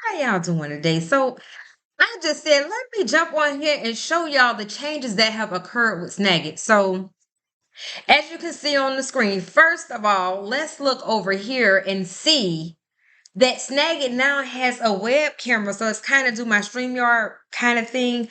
How y'all doing today? So I just said, let me jump on here and show y'all the changes that have occurred with Snagit. So as you can see on the screen, first of all, let's look over here and see that Snagit now has a web camera. So it's kind of do my StreamYard kind of thing,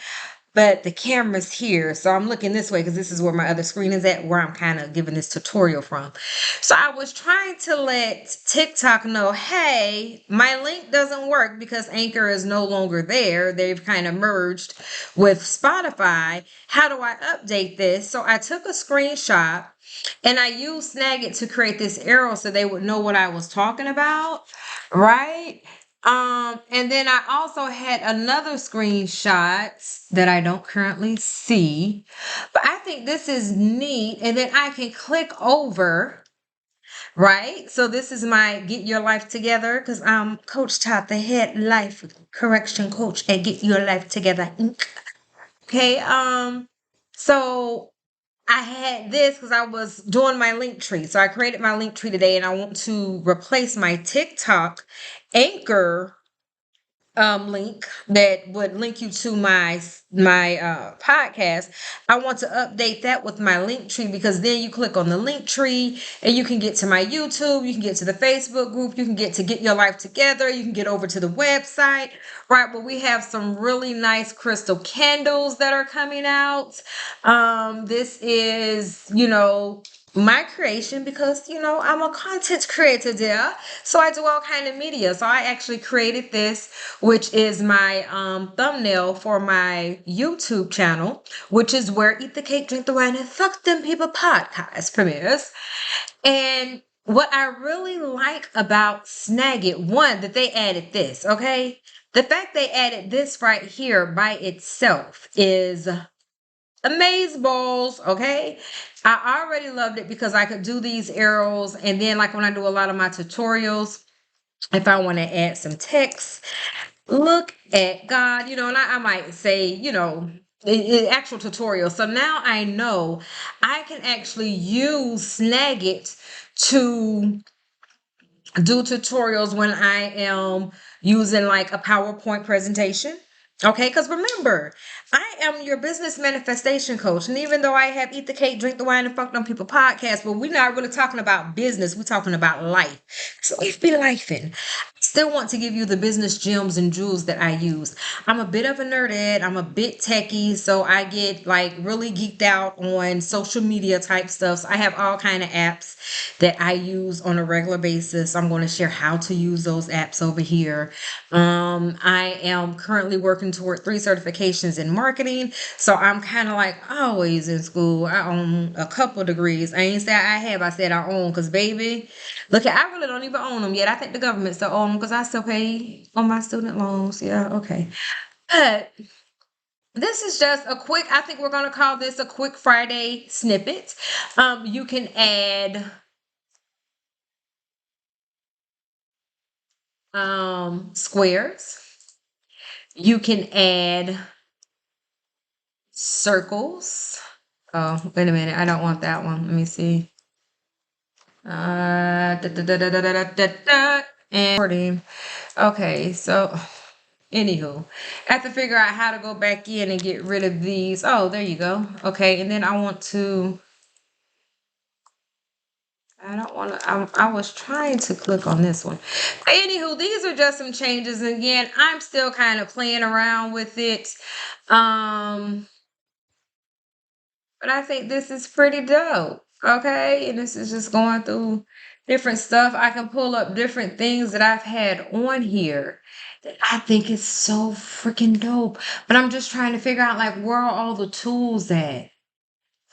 but the camera's here. So I'm looking this way because this is where my other screen is at, where I'm kind of giving this tutorial from. So I was trying to let TikTok know, hey, my link doesn't work because Anchor is no longer there. They've kind of merged with Spotify. How do I update this? So I took a screenshot and I used Snagit to create this arrow so they would know what I was talking about, right? And then I also had another screenshot that I don't currently see, but I think this is neat. And then I can click over, right? So this is my Get Your Life Together because I'm Coach TOT, the head life correction coach at Get Your Life Together Inc. Okay, so I had this because I was doing my Linktree. So I created my Linktree today and I want to replace my TikTok anchor link that would link you to my podcast. I want to update that with my Linktree because then you click on the Linktree and you can get to my YouTube, you can get to the Facebook group, you can get Your Life Together, you can get over to the website, right? Where we have some really nice crystal candles that are coming out. This is, my creation because I'm a content creator there, so I do all kind of media. So I actually created this, which is my thumbnail for my YouTube channel, which is where Eat the Cake, Drink the Wine, and Fuck Them People podcast premieres. And what I really like about Snagit, one, that they added this, okay? The fact they added this right here by itself is amaze balls, okay? I already loved it because I could do these arrows, and then like when I do a lot of my tutorials, if I want to add some text, look at God, and I might say, actual tutorial. So now I know I can actually use Snagit to do tutorials when I am using like a PowerPoint presentation. Okay, because remember, I am your business manifestation coach. And even though I have Eat the Cake, Drink the Wine, and Fuck Them People podcast, but we're not really talking about business. We're talking about life. So life be lifing. Still want to give you the business gems and jewels that I use. I'm a bit of a nerdette. I'm a bit techie, so I get like really geeked out on social media type stuff. So I have all kind of apps that I use on a regular basis. I'm going to share how to use those apps over here. I am currently working toward 3 certifications in marketing, so I'm kind of like always in school. I own a couple degrees. I ain't say I have. I said I own because baby. Look, I really don't even own them yet. I think the government still own them because I still pay on my student loans. Yeah, okay. But this is just a quick, I think we're going to call this a quick Friday snippet. You can add squares. You can add circles. Oh, wait a minute. I don't want that one. Let me see. And 14. Okay, so anywho, I have to figure out how to go back in and get rid of these. Oh, there you go. Okay, and then I want to. I don't want to. I was trying to click on this one. Anywho, these are just some changes. Again, I'm still kind of playing around with it. But I think this is pretty dope. Okay. And this is just going through different stuff. I can pull up different things that I've had on here that I think is so freaking dope. But I'm just trying to figure out like where are all the tools at?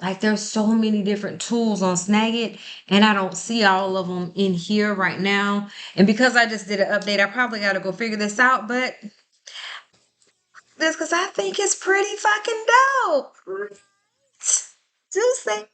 Like there's so many different tools on Snagit and I don't see all of them in here right now. And because I just did an update, I probably got to go figure this out. But this because I think it's pretty fucking dope. Do say